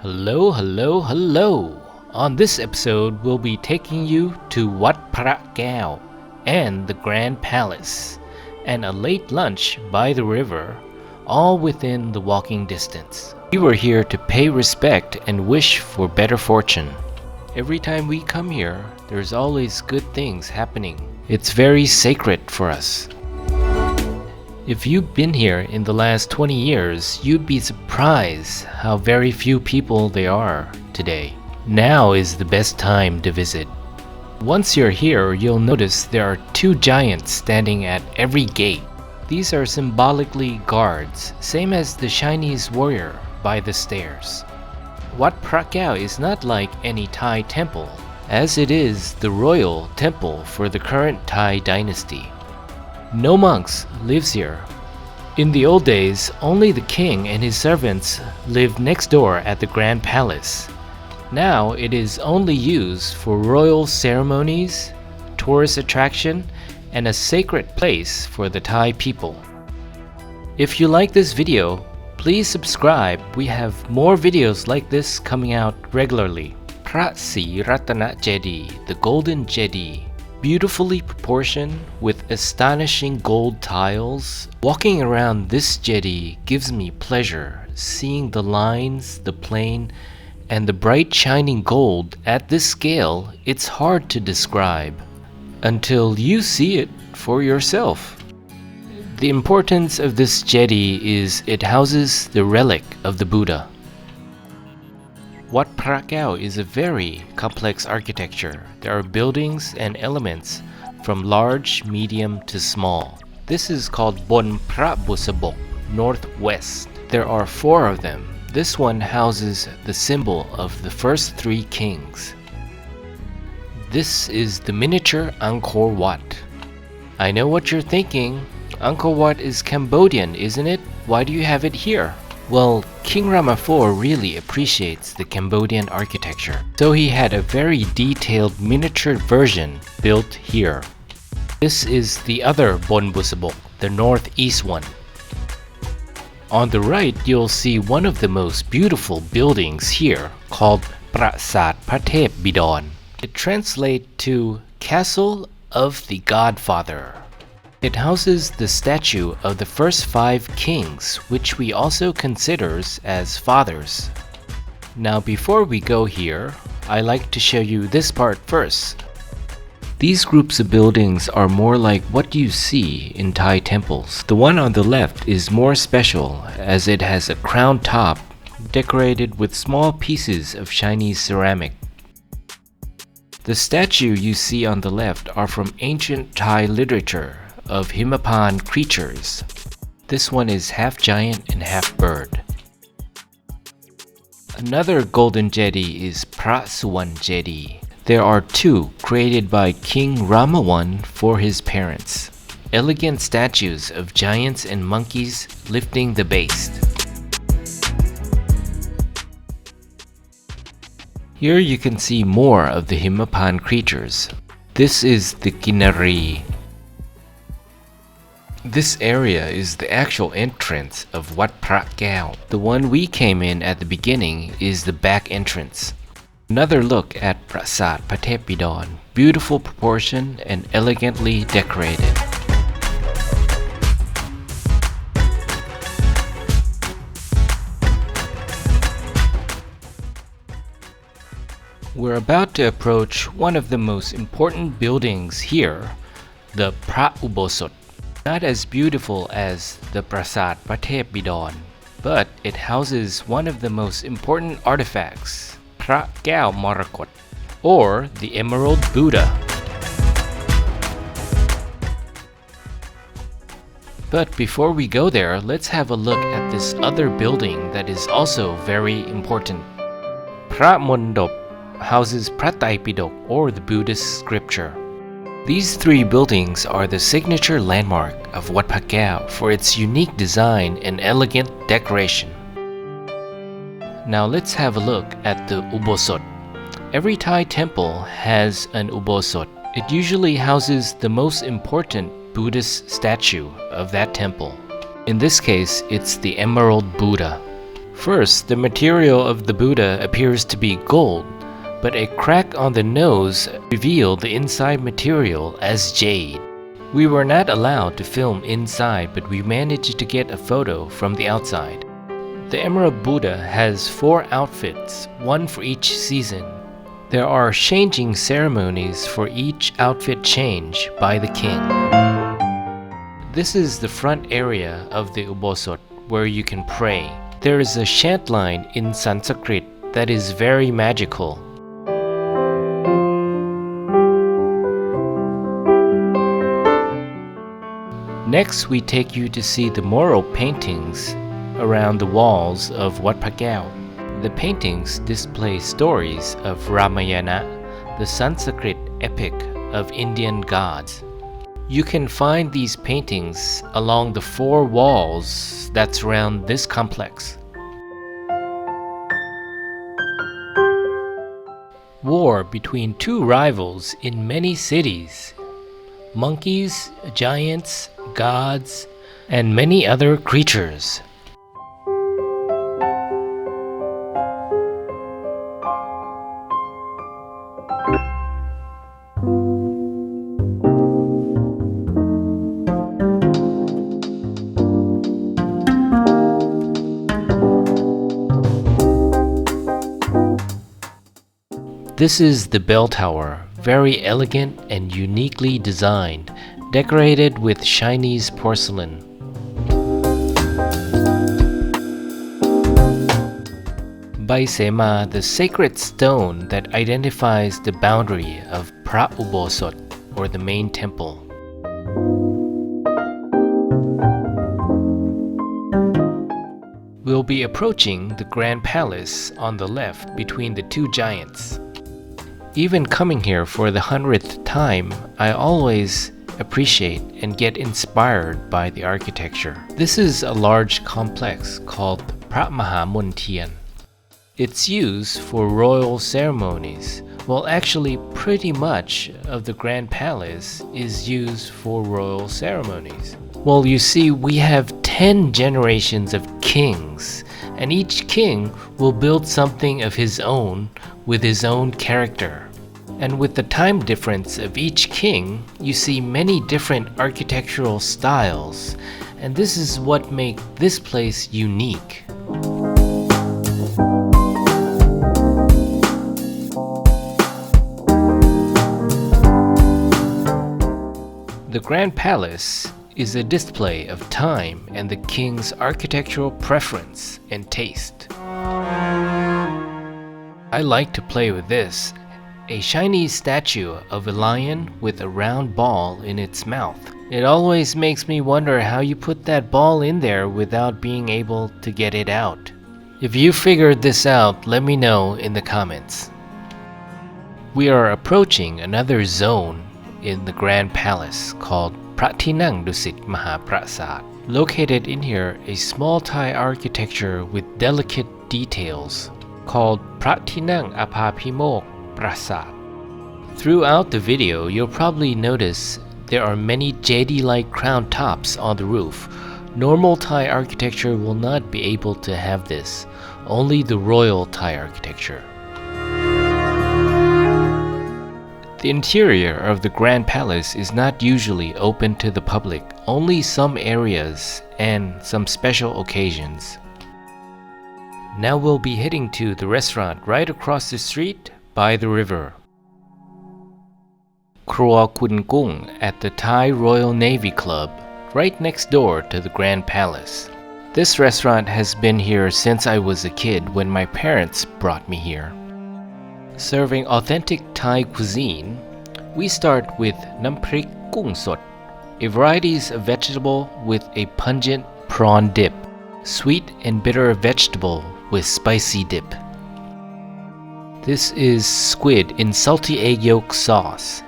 Hello, hello, hello! On this episode, we'll be taking you to Wat Phra Kaew and the Grand Palace, and a late lunch by the river, all within the walking distance. We were here to pay respect and wish for better fortune. Every time we come here, there's always good things happening. It's very sacred for us. If you've been here in the last 20 years, you'd be surprised how very few people there are today. Now is the best time to visit. Once you're here, you'll notice there are two giants standing at every gate. These are symbolically guards, same as the Chinese warrior by the stairs. Wat Phra Kaew is not like any Thai temple, as it is the royal temple for the current Thai dynasty. No monks lives here. In the old days, only the king and his servants lived next door at the Grand Palace. Now it is only used for royal ceremonies, tourist attraction, and a sacred place for the Thai people. If you like this video, please subscribe. We have more videos like this coming out regularly. Phra Sri Ratana Jedi, the Golden Jedi. Beautifully proportioned with astonishing gold tiles. Walking around this jetty gives me pleasure, seeing the lines, the plane, and the bright shining gold. At this scale, it's hard to describe until you see it for yourself. The importance of this jetty is it houses the relic of the Buddha. Wat Phra Kaew is a very complex architecture. There are buildings and elements from large, medium to small. This is called Bon Phra Busabok, northwest. There are 4 of them. This one houses the symbol of the first 3 kings. This is the miniature Angkor Wat. I know what you're thinking. Angkor Wat is Cambodian, isn't it? Why do you have it here? Well, King Rama IV really appreciates the Cambodian architecture, so he had a very detailed miniature version built here. This is the other Bon Busabok, the northeast one. On the right, you'll see one of the most beautiful buildings here called Prasat Patep Bidon. It translates to Castle of the Godfather. It houses the statue of the first 5 kings, which we also consider as fathers. Now before we go here, I like to show you this part first. These groups of buildings are more like what you see in Thai temples. The one on the left is more special as it has a crown top decorated with small pieces of Chinese ceramic. The statue you see on the left are from ancient Thai literature of Himapan creatures. This one is half giant and half bird. Another golden jetty is Phra Suwan Jetty. There are 2 created by King Rama I for his parents. Elegant statues of giants and monkeys lifting the base. Here you can see more of the Himapan creatures. This is the Kinari. This area is the actual entrance of Wat Phra Kaew. The one we came in at the beginning is the back entrance. Another look at Prasat Patep Bidon. Beautiful proportion and elegantly decorated. We're about to approach one of the most important buildings here, the Phra Ubosot. Not as beautiful as the Prasat Patep Bidon, but it houses one of the most important artifacts, Phra Kaew Marakot, or the Emerald Buddha. But before we go there, let's have a look at this other building that is also very important. Phra Mondop houses Phra Tai Pidok, or the Buddhist scripture. These 3 buildings are the signature landmark of Wat Phra Kaew for its unique design and elegant decoration. Now let's have a look at the Ubosot. Every Thai temple has an Ubosot. It usually houses the most important Buddhist statue of that temple. In this case, it's the Emerald Buddha. First, the material of the Buddha appears to be gold, but a crack on the nose revealed the inside material as jade. We were not allowed to film inside, but we managed to get a photo from the outside. The Emerald Buddha has 4 outfits, one for each season. There are changing ceremonies for each outfit change by the king. This is the front area of the Ubosot where you can pray. There is a chant line in Sanskrit that is very magical. Next, we take you to see the mural paintings around the walls of Wat Phra Kaew. The paintings display stories of Ramayana, the Sanskrit epic of Indian gods. You can find these paintings along the 4 walls that surround this complex. War between 2 rivals in many cities. Monkeys, giants, gods, and many other creatures. This is the bell tower, very elegant and uniquely designed, decorated with Chinese porcelain. Baisema, the sacred stone that identifies the boundary of Phra Ubosot, or the main temple. We'll be approaching the Grand Palace on the left between the 2 giants. Even coming here for the 100th time, I always appreciate and get inspired by the architecture. This is a large complex called Phra Maha Montian. It's used for royal ceremonies. Well, actually, pretty much of the Grand Palace is used for royal ceremonies. Well, you see, we have 10 generations of kings, and each king will build something of his own with his own character. And with the time difference of each king, you see many different architectural styles, and this is what makes this place unique. The Grand Palace is a display of time and the king's architectural preference and taste. I like to play with this, a Chinese statue of a lion with a round ball in its mouth. It always makes me wonder how you put that ball in there without being able to get it out. If you figured this out, let me know in the comments. We are approaching another zone in the Grand Palace called Pratinang Dusit Mahaprasad. Located in here, a small Thai architecture with delicate details called Pratinang Apapimok Prasad. Throughout the video, you'll probably notice there are many jade-like crown tops on the roof. Normal Thai architecture will not be able to have this, only the royal Thai architecture. The interior of the Grand Palace is not usually open to the public, only some areas and some special occasions. Now we'll be heading to the restaurant right across the street by the river. Kruwa Kun Kung at the Thai Royal Navy Club, right next door to the Grand Palace. This restaurant has been here since I was a kid when my parents brought me here. Serving authentic Thai cuisine, we start with Namprik Kung Sot, a variety of vegetable with a pungent prawn dip, sweet and bitter vegetable with spicy dip. This is squid in salty egg yolk sauce.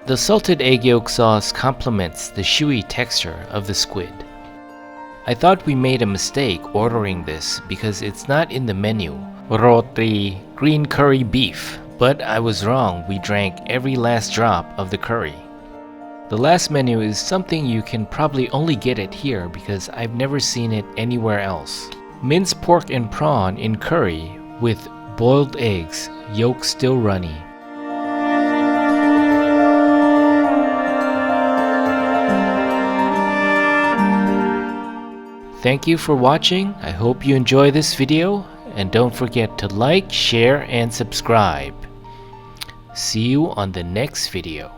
The salted egg yolk sauce complements the chewy texture of the squid. I thought we made a mistake ordering this because it's not in the menu. Roti, green curry beef. But I was wrong, we drank every last drop of the curry. The last menu is something you can probably only get it here because I've never seen it anywhere else. Minced pork and prawn in curry with boiled eggs, yolk still runny. Thank you for watching. I hope you enjoy this video, and don't forget to like, share, and subscribe. See you on the next video.